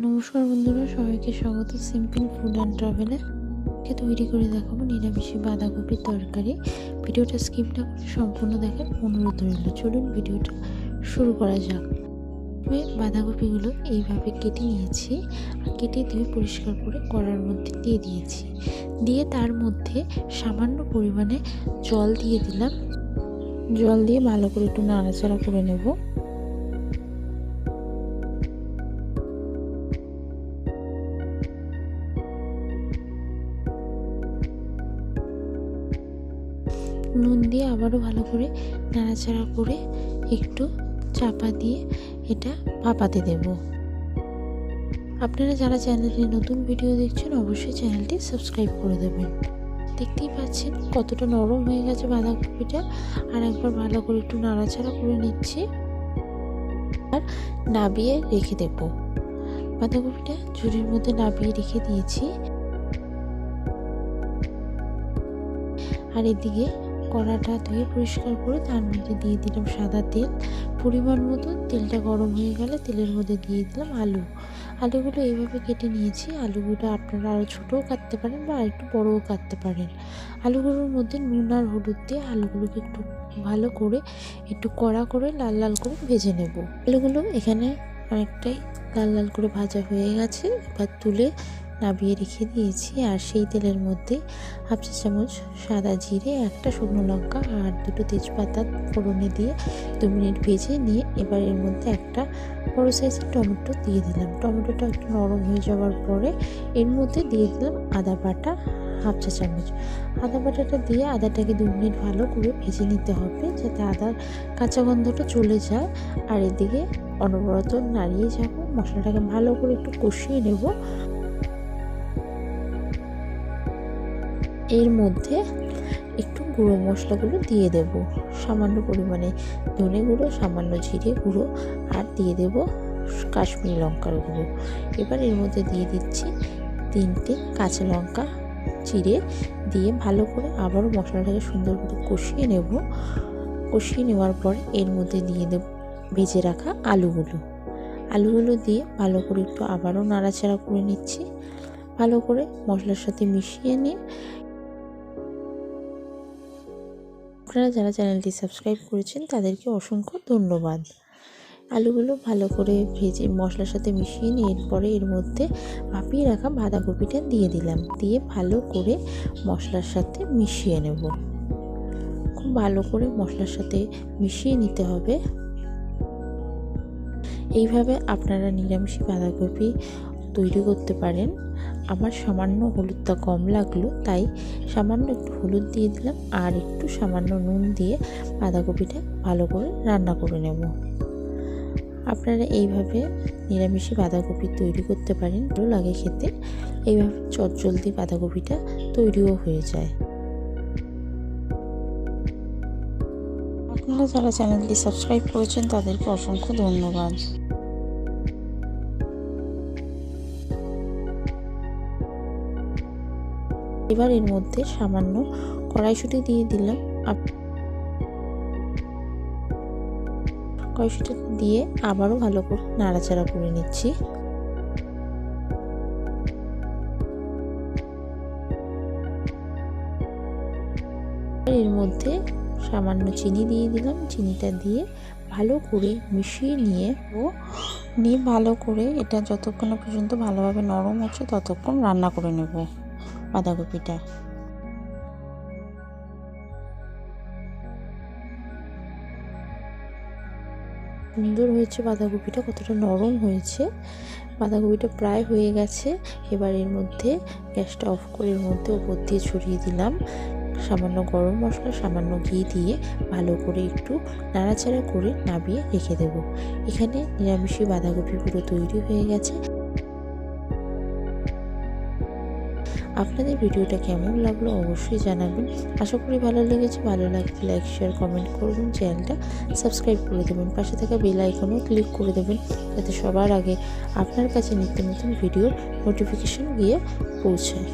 নমস্কার বন্ধুরা, সবাইকে স্বাগত সিম্পল ফুড অ্যান্ড ট্রাভেলে। তৈরি করে দেখাবো নিরামিষি বাঁধাকপির তরকারি। ভিডিওটা স্কিপ না করে সম্পূর্ণ দেখার অনুরোধ রইল। চলুন ভিডিওটা শুরু করা যাক। বাঁধাকপিগুলো এইভাবে কেটে নিয়েছি আর কেটে ধুয়ে পরিষ্কার করে কড়ার মধ্যে দিয়ে দিয়েছি। দিয়ে তার মধ্যে সামান্য পরিমাণে জল দিয়ে দিলাম। জল দিয়ে ভালো করে একটু নাড়াচাড়া করে নেব। নুন দিয়ে আবারও ভালো করে নাড়াচাড়া করে একটু চাপা দিয়ে এটা ভাপাতে দেব। আপনারা যারা চ্যানেলে নতুন ভিডিও দেখছেন অবশ্যই চ্যানেলটি সাবস্ক্রাইব করে দেবেন। দেখতেই পাচ্ছেন কতটা নরম হয়ে গেছে বাঁধাকপিটা। আর একবার ভালো করে একটু নাড়াচাড়া করে নিচ্ছি আর নাবিয়ে রেখে দেব। বাঁধাকপিটা ঝুড়ির মধ্যে নাবিয়ে রেখে দিয়েছি। আর এদিকে কড়াটা ধুয়ে পরিষ্কার করে তার মধ্যে দিয়ে দিলাম সাদা তেল। পরিমাণ মতো তেলটা গরম হয়ে গেলে তেলের মধ্যে দিয়ে দিলাম আলুগুলো এইভাবে কেটে নিয়েছি। আলুগুলো আপনারা আরও ছোটও কাটতে পারেন বা একটু বড়ও কাটতে পারেন। আলুগুলোর মধ্যে নুন আর হলুদ দিয়ে আলুগুলোকে একটু ভালো করে একটু কড়া করে লাল লাল করে ভেজে নেব। আলুগুলো এখানে অনেকটাই লাল লাল করে ভাজা হয়ে গেছে। এবার তুলে নাবিয়ে রেখে দিয়েছি। আর সেই তেলের মধ্যে হাফ চা চামচ সাদা জিরে, একটা শুকনো লঙ্কা আর দুটো তেজপাতা ফোড়নে দিয়ে 2 মিনিট ভেজে নিয়ে এবার এর মধ্যে একটা বড় সাইজের টমেটো দিয়ে দিলাম। টমেটোটা একটু নরম হয়ে যাওয়ার পরে এর মধ্যে দিয়ে দিলাম আদা বাটা হাফ চা চামচ। আদা বাটাটা দিয়ে আদাটাকে 2 মিনিট ভালো করে ভেজে নিতে হবে যাতে আদার কাঁচা গন্ধটা চলে যায়। আর এদিকে অনবরত নাড়িয়ে যাব। মশলাটাকে ভালো করে একটু কষিয়ে নেব। এর মধ্যে একটু গুঁড়ো মশলাগুলো দিয়ে দেব। সামান্য পরিমাণে ধনে গুঁড়ো, সামান্য জিরে গুঁড়ো আর দিয়ে দেব কাশ্মীরি লঙ্কার গুঁড়ো। এবার এর মধ্যে দিয়ে দিচ্ছি 3টে কাঁচা লঙ্কা চিড়ে দিয়ে ভালো করে আবারও মশলাটাকে সুন্দর করে কষিয়ে নেব। কষিয়ে নেওয়ার পর এর মধ্যে দিয়ে দেব ভেজে রাখা আলুগুলো দিয়ে ভালো করে একটু আবারও নাড়াচাড়া করে নিচ্ছি। ভালো করে মশলার সাথে মিশিয়ে নিয়ে আপনারা যারা চ্যানেলটি সাবস্ক্রাইব করেছেন তাদেরকে অসংখ্য ধন্যবাদ। আলুগুলো ভালো করে ভেজে মশলার সাথে মিশিয়ে নিয়ে এরপরে এর মধ্যে ভাপিয়ে রাখা বাঁধাকপিটা দিয়ে দিলাম। দিয়ে ভালো করে মশলার সাথে মিশিয়ে নেব। খুব ভালো করে মশলার সাথে মিশিয়ে নিতে হবে। এইভাবে আপনারা নিরামিষি বাঁধাকপি তৈরি করতে পারেন। আমার সামান্য হলুদটা কম লাগলো তাই সামান্য একটু হলুদ দিয়ে দিলাম আর একটু সামান্য নুন দিয়ে বাঁধাকপিটা ভালো করে রান্না করে নেব। আপনারা এইভাবে নিরামিষি বাঁধাকপি তৈরি করতে পারেন, ভালো লাগে খেতে। এইভাবে চটজলদি বাঁধাকপিটা তৈরিও হয়ে যায়। আপনারা যারা চ্যানেলটি সাবস্ক্রাইব করেছেন তাদেরকে অসংখ্য ধন্যবাদ। এবার এর মধ্যে সামান্য কড়াইশুঁটি দিয়ে দিলাম। কড়াইশুঁটি দিয়ে আবারও ভালো করে নাড়াচাড়া করে নিচ্ছি। এর মধ্যে সামান্য চিনি দিয়ে দিলাম। চিনিটা দিয়ে ভালো করে মিশিয়ে নিয়ে ভালো করে এটা যতক্ষণ পর্যন্ত ভালোভাবে নরম হচ্ছে ততক্ষণ রান্না করে নেব বাঁধাকপিটা। সুন্দর হয়েছে বাঁধাকপিটা, কতটা নরম হয়েছে। বাঁধাকপিটা প্রায় হয়ে গেছে। এবার এর মধ্যে গ্যাসটা অফ করে এর মধ্যে উপর দিয়ে ছড়িয়ে দিলাম সামান্য গরম মশলা, সামান্য ঘি দিয়ে ভালো করে একটু নাড়াচাড়া করে নামিয়ে রেখে দেব। এখানে নিরামিষি বাঁধাকপি পুরো তৈরি হয়ে গেছে। আপনাদের ভিডিওটা কেমন লাগলো অবশ্যই জানাবেন। আশা করি ভালো লেগেছে। ভালো লাগলে লাইক, শেয়ার, কমেন্ট করবেন। চ্যানেলটা সাবস্ক্রাইব করে দেবেন। পাশে থাকা বেল আইকনও ক্লিক করে দেবেন যাতে সবার আগে আপনার কাছে নিত্য নতুন ভিডিওর নোটিফিকেশন গিয়ে পৌঁছায়।